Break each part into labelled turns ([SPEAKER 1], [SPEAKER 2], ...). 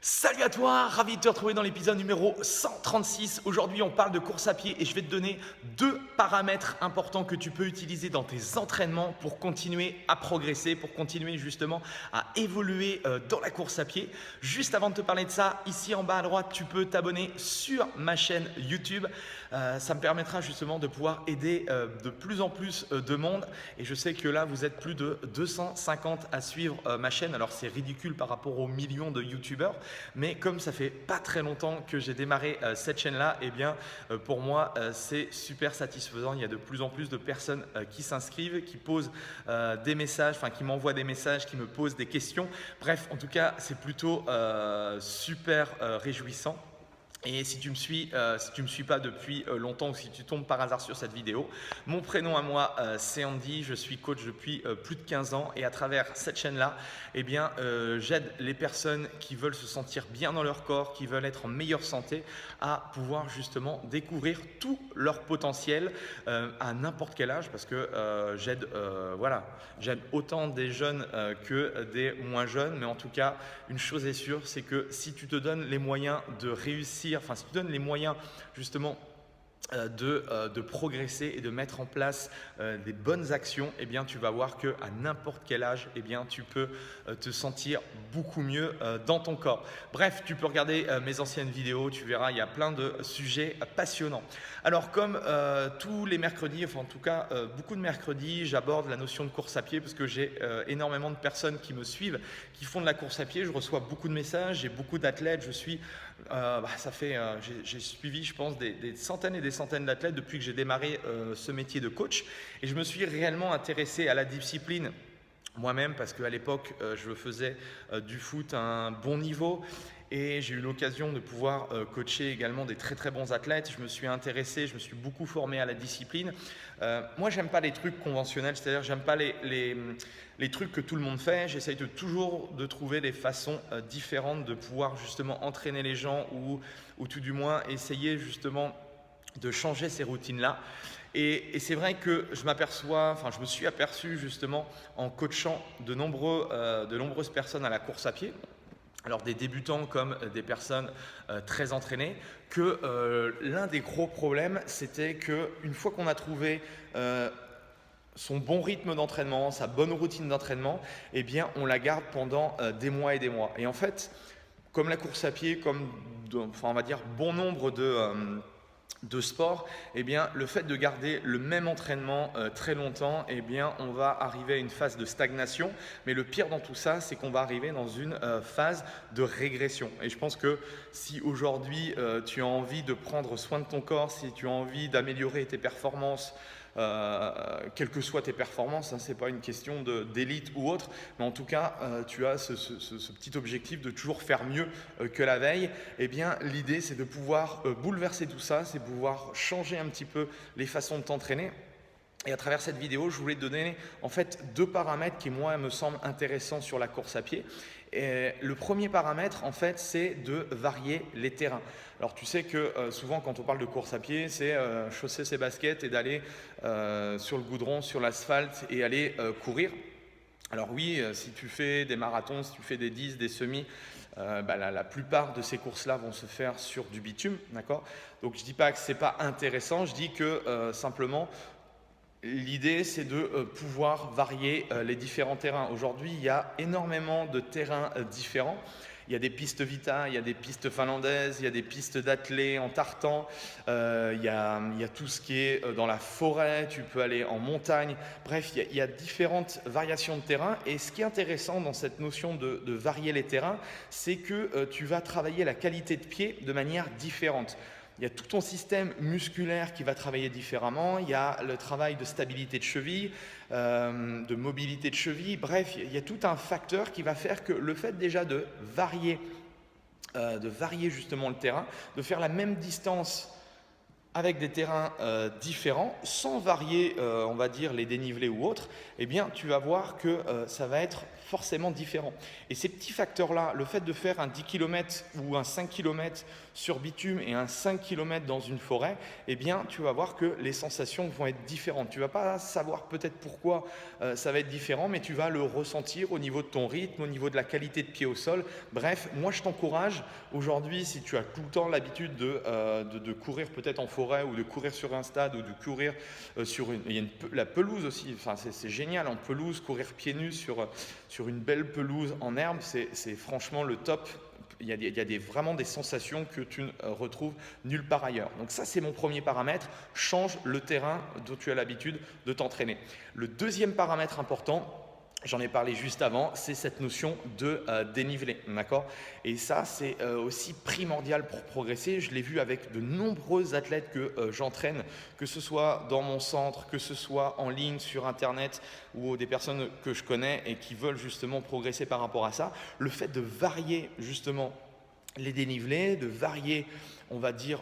[SPEAKER 1] Salut à toi, ravi de te retrouver dans l'épisode numéro 136. Aujourd'hui, on parle de course à pied et je vais te donner deux paramètres importants que tu peux utiliser dans tes entraînements pour continuer à progresser, pour continuer justement à évoluer dans la course à pied. Juste avant de te parler de ça, ici en bas à droite, tu peux t'abonner sur ma chaîne YouTube. Ça me permettra justement de pouvoir aider de plus en plus de monde et je sais que là, vous êtes plus de 250 à suivre ma chaîne. Alors, c'est ridicule par rapport aux millions de YouTubeurs. Mais comme ça fait pas très longtemps que j'ai démarré cette chaîne-là, eh bien pour moi c'est super satisfaisant. Il y a de plus en plus de personnes qui s'inscrivent, qui posent des messages, enfin qui m'envoient des messages, qui me posent des questions. Bref, en tout cas, c'est plutôt super réjouissant. Et si tu me suis pas depuis longtemps ou si tu tombes par hasard sur cette vidéo, mon prénom à moi c'est Andy, je suis coach depuis plus de 15 ans et à travers cette chaîne-là, eh bien, j'aide les personnes qui veulent se sentir bien dans leur corps, qui veulent être en meilleure santé à pouvoir justement découvrir tout leur potentiel à n'importe quel âge parce que j'aide autant des jeunes que des moins jeunes, mais en tout cas, une chose est sûre, c'est que si tu te donnes les moyens de réussir, enfin si tu donnes les moyens justement de progresser et de mettre en place des bonnes actions, eh bien, tu vas voir qu'à n'importe quel âge, eh bien, tu peux te sentir beaucoup mieux dans ton corps. Bref, tu peux regarder mes anciennes vidéos, tu verras, il y a plein de sujets passionnants. Alors, comme tous les mercredis, enfin en tout cas beaucoup de mercredis, j'aborde la notion de course à pied parce que j'ai énormément de personnes qui me suivent, qui font de la course à pied. Je reçois beaucoup de messages, j'ai beaucoup d'athlètes, j'ai suivi, je pense, des centaines et des centaines d'athlètes depuis que j'ai démarré ce métier de coach et je me suis réellement intéressé à la discipline moi-même parce qu'à l'époque, je faisais du foot à un bon niveau et j'ai eu l'occasion de pouvoir coacher également des très très bons athlètes. Je me suis intéressé, je me suis beaucoup formé à la discipline. Moi, j'aime pas les trucs conventionnels, c'est-à-dire j'aime pas les trucs que tout le monde fait. J'essaye toujours de trouver des façons différentes de pouvoir justement entraîner les gens ou tout du moins essayer justement de changer ces routines-là. Et c'est vrai que je me suis aperçu justement en coachant de nombreuses personnes à la course à pied, alors des débutants comme des personnes très entraînées, que l'un des gros problèmes, c'était qu'une fois qu'on a trouvé son bon rythme d'entraînement, sa bonne routine d'entraînement, eh bien on la garde pendant des mois et des mois. Et en fait, comme la course à pied, on va dire bon nombre de sport, eh bien, le fait de garder le même entraînement très longtemps, eh bien, on va arriver à une phase de stagnation. Mais le pire dans tout ça, c'est qu'on va arriver dans une phase de régression. Et je pense que si aujourd'hui, tu as envie de prendre soin de ton corps, si tu as envie d'améliorer tes performances, quelles que soient tes performances, ce n'est pas une question d'élite ou autre, mais en tout cas, tu as ce petit objectif de toujours faire mieux que la veille. Eh bien, l'idée, c'est de pouvoir bouleverser tout ça, c'est pouvoir changer un petit peu les façons de t'entraîner. Et à travers cette vidéo, je voulais te donner en fait deux paramètres qui, moi, me semblent intéressants sur la course à pied. Et le premier paramètre, en fait, c'est de varier les terrains. Alors, tu sais que souvent, quand on parle de course à pied, c'est chausser ses baskets et d'aller sur le goudron, sur l'asphalte et aller courir. Alors oui, si tu fais des marathons, si tu fais des 10, des semis, la plupart de ces courses-là vont se faire sur du bitume, d'accord? Donc je ne dis pas que ce n'est pas intéressant, je dis que simplement, l'idée, c'est de pouvoir varier les différents terrains. Aujourd'hui, il y a énormément de terrains différents. Il y a des pistes Vita, il y a des pistes finlandaises, il y a des pistes d'athlée en tartan, il y a tout ce qui est dans la forêt, tu peux aller en montagne. Bref, il y a différentes variations de terrain. Et ce qui est intéressant dans cette notion de varier les terrains, c'est que tu vas travailler la qualité de pied de manière différente. Il y a tout ton système musculaire qui va travailler différemment, il y a le travail de stabilité de cheville, de mobilité de cheville, bref, il y a tout un facteur qui va faire que le fait déjà de varier justement le terrain, de faire la même distance avec des terrains différents, sans varier, on va dire, les dénivelés ou autres, eh bien, tu vas voir que ça va être forcément différent. Et ces petits facteurs-là, le fait de faire un 10 km ou un 5 km sur bitume et un 5 km dans une forêt, eh bien, tu vas voir que les sensations vont être différentes. Tu ne vas pas savoir peut-être pourquoi ça va être différent, mais tu vas le ressentir au niveau de ton rythme, au niveau de la qualité de pied au sol. Bref, moi, je t'encourage aujourd'hui, si tu as tout le temps l'habitude de courir peut-être en forêt ou de courir sur un stade ou de courir sur la pelouse aussi, enfin, c'est génial en pelouse, courir pieds nus sur une belle pelouse en herbe, c'est franchement le top. Il y a vraiment des sensations que tu ne retrouves nulle part ailleurs. Donc ça, c'est mon premier paramètre. Change le terrain dont tu as l'habitude de t'entraîner. Le deuxième paramètre important, j'en ai parlé juste avant, c'est cette notion de dénivelé, d'accord? Et ça, c'est aussi primordial pour progresser. Je l'ai vu avec de nombreux athlètes que j'entraîne, que ce soit dans mon centre, que ce soit en ligne, sur Internet, ou des personnes que je connais et qui veulent justement progresser par rapport à ça. Le fait de varier justement les dénivelés, de varier, on va dire,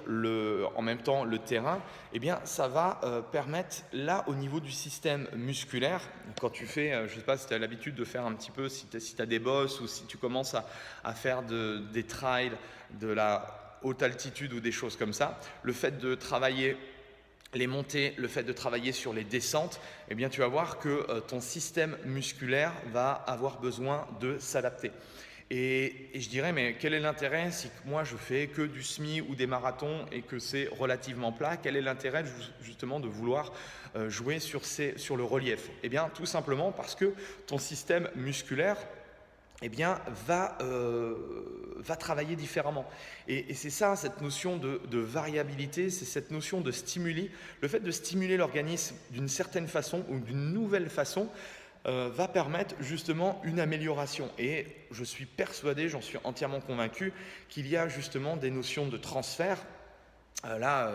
[SPEAKER 1] en même temps le terrain, eh bien, ça va permettre, là, au niveau du système musculaire, quand tu fais, je ne sais pas si tu as l'habitude de faire un petit peu, si tu as des bosses ou si tu commences à faire des trails, de la haute altitude ou des choses comme ça, le fait de travailler les montées, le fait de travailler sur les descentes, eh bien, tu vas voir que ton système musculaire va avoir besoin de s'adapter. Et je dirais, mais quel est l'intérêt si moi je fais que du semi ou des marathons et que c'est relativement plat? Quel est l'intérêt justement de vouloir jouer sur le relief? Eh bien, tout simplement parce que ton système musculaire, eh bien, va travailler différemment. Et c'est ça, cette notion de variabilité, c'est cette notion de stimuli. Le fait de stimuler l'organisme d'une certaine façon ou d'une nouvelle façon va permettre justement une amélioration. Et je suis persuadé, j'en suis entièrement convaincu, qu'il y a justement des notions de transfert.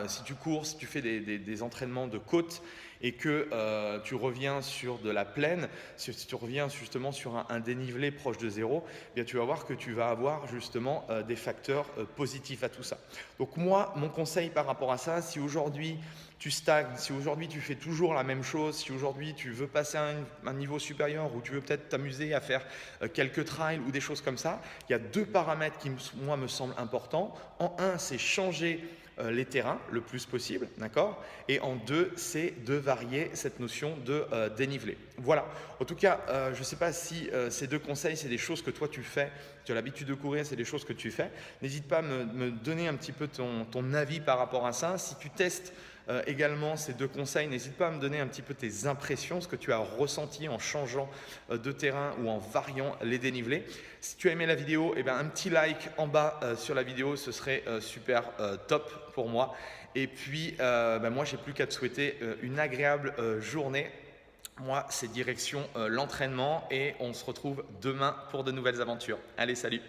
[SPEAKER 1] Si tu cours, si tu fais des entraînements de côte et que tu reviens sur de la plaine, si tu reviens justement sur un dénivelé proche de zéro, eh bien, tu vas voir que tu vas avoir justement des facteurs positifs à tout ça. Donc moi, mon conseil par rapport à ça, si aujourd'hui tu stagnes, si aujourd'hui tu fais toujours la même chose, si aujourd'hui tu veux passer à un niveau supérieur ou tu veux peut-être t'amuser à faire quelques trails ou des choses comme ça, il y a deux paramètres qui, moi, me semblent importants. En un, c'est changer les terrains le plus possible, d'accord? Et en deux, c'est de varier cette notion de dénivelé. Voilà. En tout cas, je ne sais pas si ces deux conseils, c'est des choses que toi tu fais, tu as l'habitude de courir, c'est des choses que tu fais. N'hésite pas à me donner un petit peu ton avis par rapport à ça. Si tu testes également ces deux conseils, n'hésite pas à me donner un petit peu tes impressions, ce que tu as ressenti en changeant de terrain ou en variant les dénivelés. Si tu as aimé la vidéo, eh bien, un petit like en bas sur la vidéo, ce serait super top pour moi. Et puis, moi, j'ai plus qu'à te souhaiter une agréable journée. Moi, c'est direction l'entraînement et on se retrouve demain pour de nouvelles aventures. Allez, salut!